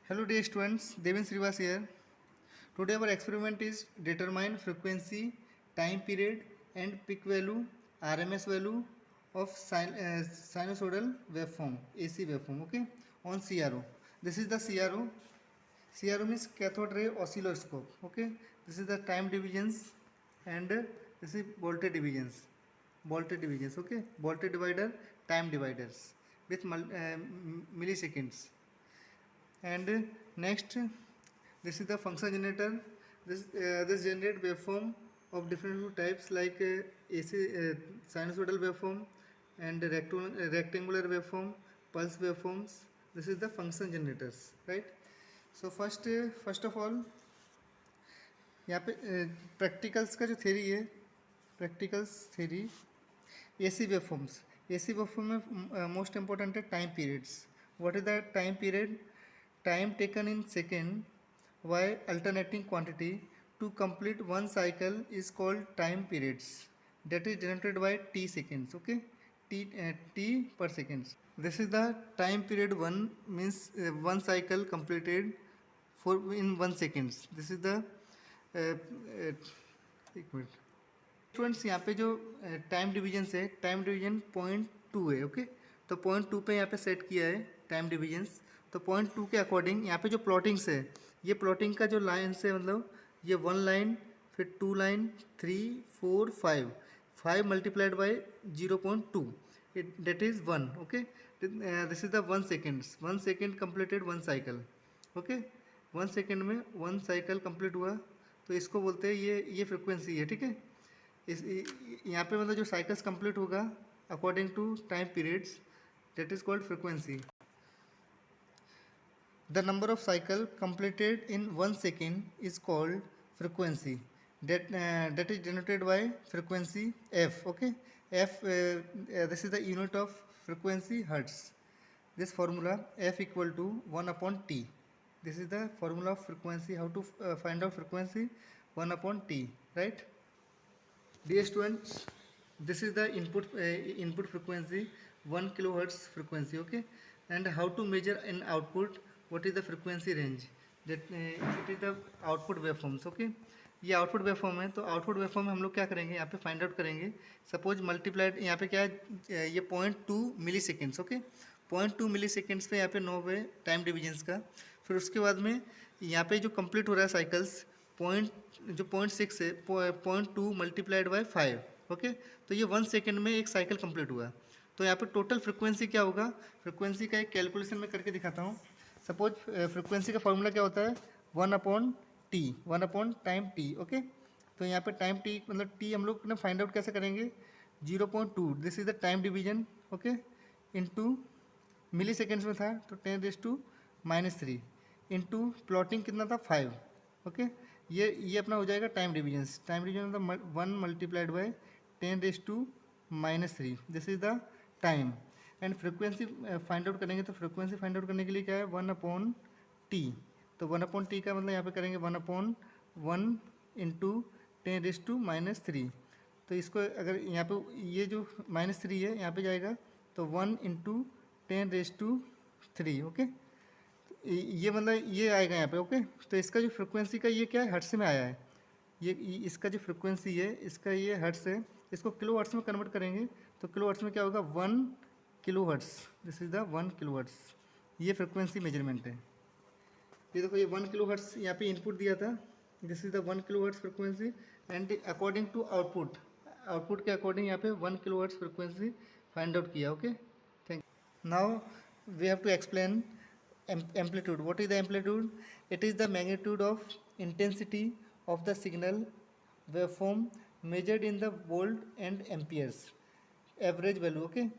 Hello dear students, Devin Srivas here. Today our experiment is determine frequency, time period and peak value, RMS value of sinusoidal waveform, AC waveform, okay, on CRO. This is the CRO. CRO means cathode ray oscilloscope, okay. This is the time divisions and this is voltage divisions. Voltage divisions, okay. Voltage divider, time dividers with milliseconds. And next, this is the function generator. This generate waveform of different types like AC sinusoidal waveform and rectangular waveform, pulse waveforms. This is the function generators, right? So first of all, यहाँ पे practicals का जो theory है, practicals theory AC waveforms. AC waveform में most important है time periods. What is the time period? Time taken in second while alternating quantity to complete one cycle is called time periods. That is generated by t seconds. Okay, t per seconds. This is the time period one, means one cycle completed for in 1 seconds. This is the एक minute students, यहाँ पे जो time division है, time division 0.2 है. Okay, तो 0.2 पे यहाँ पे सेट किया है टाइम डिवीजन्स. तो 0.2 के अकॉर्डिंग यहाँ पे जो प्लॉटिंग्स है, ये प्लॉटिंग का जो लाइन्स है, मतलब ये 1 लाइन, फिर 2 line, 3, 4, 5 multiplied by 0.2, that is 1. Okay, this is the 1 seconds. 1 second completed 1 cycle. Okay, 1 second में 1 साइकिल कंप्लीट हुआ, तो इसको बोलते हैं ये फ्रिक्वेंसी है. ठीक है, इस यहाँ पे मतलब जो साइकिल्स कंप्लीट होगा according to time periods, that is called frequency. The number of cycle completed in 1 second is called frequency. That is denoted by frequency f. Okay, f this is the unit of frequency, hertz. This formula f equal to 1 upon t. This is the formula of frequency. How to find out frequency? 1 upon t, right? Dear students, this is the input frequency, 1 kilohertz frequency. Okay, and how to measure in output? What is the frequency range? That it is the output waveforms. Okay, ये output waveform है. तो output waveform में हम लोग क्या करेंगे, यहाँ पे फाइंड आउट करेंगे. सपोज मल्टीप्लाइड यहाँ पे क्या है, ये 0.2 मिली सेकेंड्स. ओके, 0.2 मिली सेकेंड्स पे यहाँ पे 9 है टाइम डिवीजन्स का. फिर उसके बाद में यहाँ पे जो कंप्लीट हो रहा है साइकिल्स, जो 0.6 है, 0.2 मल्टीप्लाइड बाई 5. ओके, तो ये 1 सेकेंड में एक साइकिल कंप्लीट हुआ. तो यहाँ पे टोटल फ्रिक्वेंसी क्या होगा? फ्रिक्वेंसी का एक कैलकुलेशन में करके दिखाता हूँ. सपोज फ्रिक्वेंसी का फॉर्मूला क्या होता है? 1 upon T, 1 upon time T. Okay, तो यहाँ पे टाइम टी मतलब टी हम लोग ना फाइंड आउट कैसे करेंगे? 0.2, this is the time division. Okay, into milliseconds में था तो 10⁻³ इनटू प्लॉटिंग कितना था? 5. ओके, ये अपना हो जाएगा टाइम डिवीजन. टाइम डिवीजन मतलब 1 multiplied by 10⁻³ this is the time. And frequency find out करेंगे, तो फ्रिक्वेंसी फाइंड आउट करने के लिए क्या है? 1 अपॉन टी. तो 1 अपॉन टी का मतलब यहाँ पे करेंगे 1 अपॉन 1 इंटू 10⁻³. तो इसको अगर यहाँ पे ये जो -3 है यहाँ पे जाएगा तो 1 इंटू 10⁻³. ओके, ये मतलब ये आएगा यहाँ पे. ओके, तो इसका जो फ्रिक्वेंसी का ये क्या है? हर्ट्स में आया है. ये इसका जो फ्रिक्वेंसी है, इसका ये हर्ट्स है. इसको किलो हर्ट्स में कन्वर्ट करेंगे तो किलो हर्ट्स में क्या होगा? 1 kilo hertz. This is the 1 kilo hertz. ये फ्रिक्वेंसी मेजरमेंट है. ये देखो, ये 1 किलो हर्ट्स यहाँ पे इनपुट दिया था. This is the 1 kilo hertz frequency. And according to output के अकॉर्डिंग यहाँ पे 1 kilo hertz frequency find out किया. Okay, thank you. Now we have to explain amplitude. What is the amplitude? It is the magnitude of intensity of the signal waveform measured in the volt and amperes. Average value. Okay,